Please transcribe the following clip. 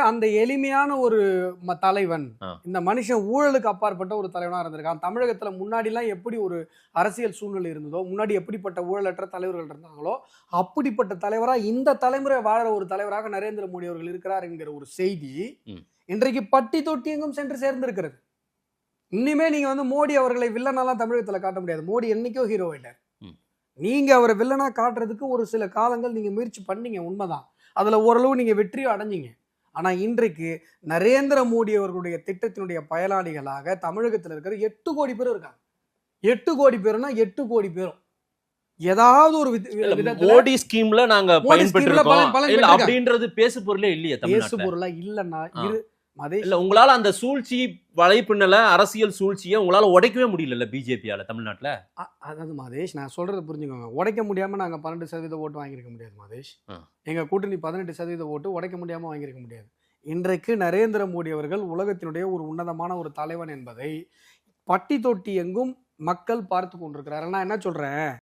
அந்த எளிமையான ஒரு தலைவன், இந்த மனுஷன் ஊழலுக்கு அப்பாற்பட்ட ஒரு தலைவனா இருந்திருக்கான். தமிழகத்துல முன்னாடிலாம் எப்படி ஒரு அரசியல் சூழ்நிலை இருந்ததோ, முன்னாடி எப்படிப்பட்ட ஊழலற்ற தலைவர்கள் இருந்தாங்களோ, அப்படிப்பட்ட தலைவரா இந்த தலைமுறை வாழற ஒரு தலைவராக நரேந்திர மோடி அவர்கள் இருக்கிறார் என்கிற ஒரு செய்தி இன்றைக்கு பட்டி தொட்டி எங்கும் சென்று சேர்ந்திருக்கிறது. இனிமே நீங்க வந்து மோடி அவர்களை வில்லனாலாம் தமிழகத்துல காட்ட முடியாது. மோடி என்னைக்கோ ஹீரோ ஆயிட்டார். நீங்க அவரை வில்லனா காட்டுறதுக்கு ஒரு சில காலங்கள் நீங்க முயற்சி பண்ணீங்க, உண்மைதான். அதுல ஓரளவு நீங்க வெற்றியும் அடைஞ்சீங்க. ஆனா இன்றைக்கு நரேந்திர மோடி அவர்களுடைய திட்டத்தினுடைய பயனாளிகளாக தமிழகத்தில் இருக்கிற 8 கோடி பேர் இருக்காங்க. 8 கோடி பேருனா 8 கோடி பேரும் ஏதாவது ஒரு மோடி ஸ்கீம்ல நாங்க பயன்பெற்றிருக்கோம் அப்படின்றது பேசு பொருளே இல்லையே. பேசு பொருளா இல்லன்னா இல்ல, உங்களால அந்த சூழ்ச்சி வலைப்பின்னல அரசியல் சூழ்ச்சியை உங்களால உடைக்கவே முடியல பிஜேபியால தமிழ்நாட்டுல. அதாவது மாதேஷ், நான் சொல்றது புரிஞ்சுக்கோங்க. உடைக்க முடியாம நாங்க 12% ஓட்டு வாங்கியிருக்க முடியாது மாதேஷ். எங்க கூட்டணி 18% ஓட்டு உடைக்க முடியாம வாங்கியிருக்க முடியாது. இன்றைக்கு நரேந்திர மோடி அவர்கள் உலகத்தினுடைய ஒரு உன்னதமான ஒரு தலைவன் என்பதை பட்டி தொட்டி எங்கும் மக்கள் பார்த்து கொண்டிருக்கிறார்கள். நான் என்ன சொல்றேன்,